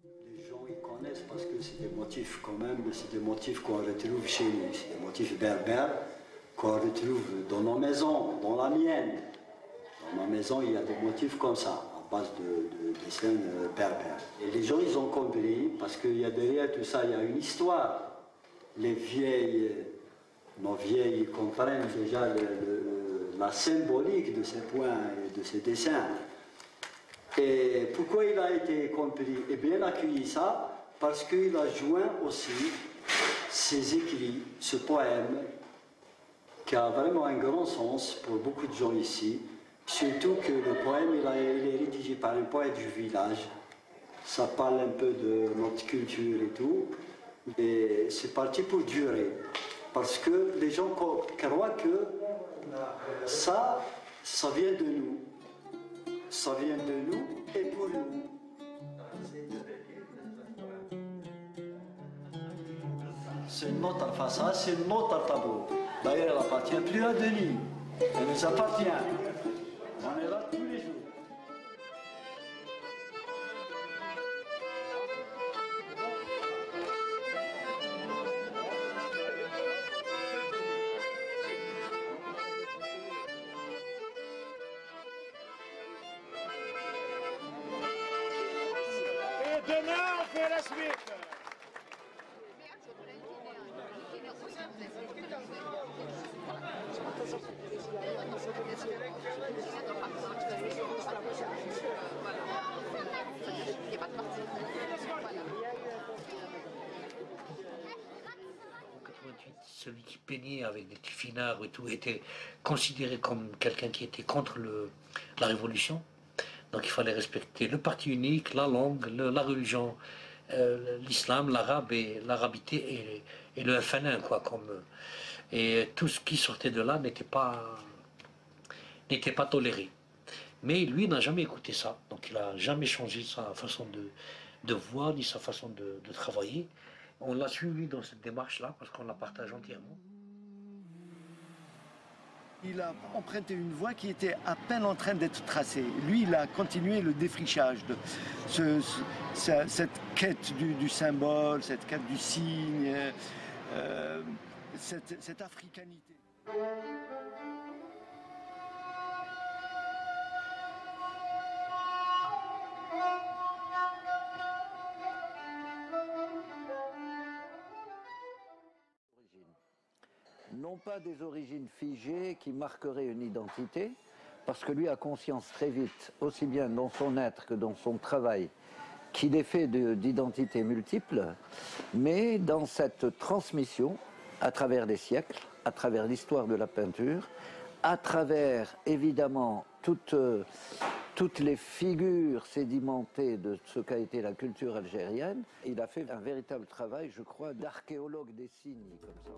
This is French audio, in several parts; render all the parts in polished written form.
Les gens ils connaissent parce que c'est des motifs quand même, c'est des motifs qu'on retrouve chez nous, c'est des motifs berbères qu'on retrouve dans nos maisons, dans la mienne. Dans ma maison, il y a des motifs comme ça, à base de dessins berbères. Et les gens, ils ont compris, parce qu'il y a derrière tout ça, il y a une histoire. Les vieilles, nos vieilles comprennent déjà la symbolique de ces points et de ces dessins. Et pourquoi il a été compris et bien accueilli ça? Parce qu'il a joint aussi ses écrits, ce poème, qui a vraiment un grand sens pour beaucoup de gens ici. Surtout que le poème, il est rédigé par un poète du village. Ça parle un peu de notre culture et tout. Et c'est parti pour durer. Parce que les gens croient que ça vient de nous. Ça vient de nous et pour nous. C'est une note, enfin ça, c'est une note à tableau. D'ailleurs, elle n'appartient plus à Denis. Elle nous appartient. On est là tous les jours. Et demain, on fait la suite. Celui qui peignait avec des petits finards et tout était considéré comme quelqu'un qui était contre la révolution. Donc il fallait respecter le parti unique, la langue, la religion, l'islam, l'arabe et l'arabité et le FNN, quoi. Et tout ce qui sortait de là n'était pas toléré. Mais lui n'a jamais écouté ça. Donc il n'a jamais changé sa façon de voir ni sa façon de travailler. On l'a suivi dans cette démarche-là parce qu'on la partage entièrement. Il a emprunté une voie qui était à peine en train d'être tracée. Lui, il a continué le défrichage de cette quête du symbole, cette quête du signe, cette africanité. Non pas des origines figées qui marqueraient une identité, parce que lui a conscience très vite, aussi bien dans son être que dans son travail, qu'il est fait d'identités multiples, mais dans cette transmission, à travers les siècles, à travers l'histoire de la peinture, à travers évidemment toutes les figures sédimentées de ce qu'a été la culture algérienne, il a fait un véritable travail, je crois, d'archéologue des signes, comme ça.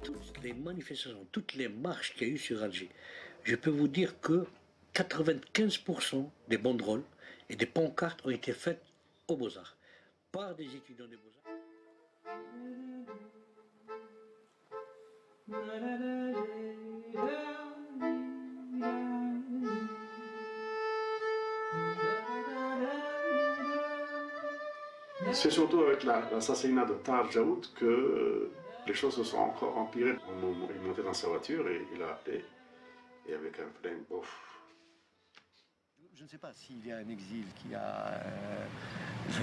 Toutes les manifestations, toutes les marches qu'il y a eu sur Alger, je peux vous dire que 95% des banderoles et des pancartes ont été faites aux Beaux-Arts, par des étudiants des Beaux-Arts. C'est surtout avec l'assassinat de Tahar Jaoud que les choses se sont encore empirées. Il est monté dans sa voiture et il a appelé, et avec un flame, ouf. Je ne sais pas s'il y a un exil qui a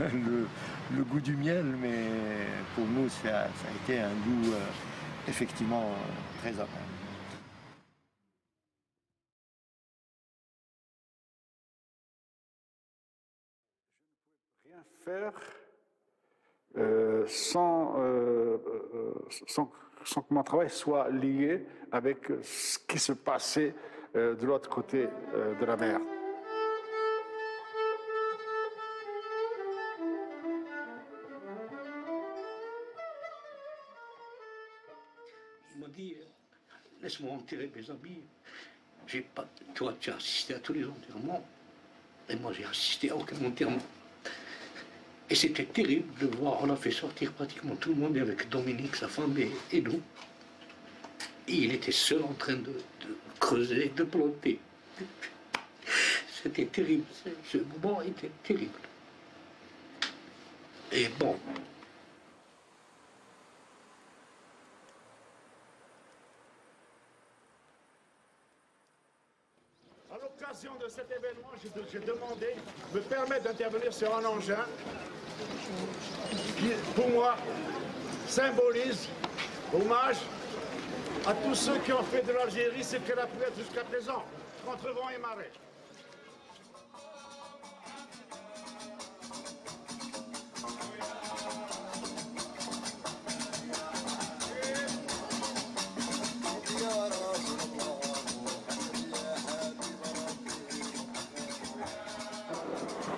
le goût du miel, mais pour nous, ça a été un goût effectivement très amer. Je ne pouvais rien faire sans que mon travail soit lié avec ce qui se passait de l'autre côté de la mer. Il m'a dit, laisse-moi enterrer mes amis. J'ai pas, toi, tu as assisté à tous les enterrements. Et moi, j'ai assisté à aucun enterrement. Et c'était terrible de voir, on a fait sortir pratiquement tout le monde avec Dominique, sa femme et nous. Et il était seul en train de creuser, de planter. C'était terrible, ce moment était terrible. Et bon. À l'occasion de cet événement, j'ai demandé de me permettre d'intervenir sur un engin qui, pour moi, symbolise hommage à tous ceux qui ont fait de l'Algérie ce qu'elle a pu être jusqu'à présent, contre vent et marée.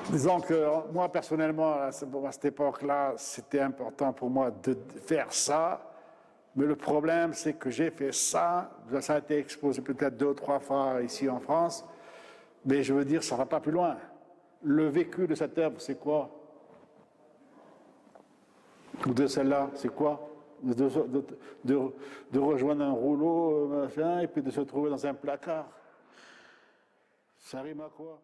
Disons que moi, personnellement, à cette époque-là, c'était important pour moi de faire ça. Mais le problème, c'est que j'ai fait ça. Ça a été exposé peut-être 2 ou 3 fois ici en France. Mais je veux dire, ça ne va pas plus loin. Le vécu de cette œuvre, c'est quoi? Ou de celle-là, c'est quoi? De rejoindre un rouleau, machin, et puis de se trouver dans un placard. Ça rime à quoi?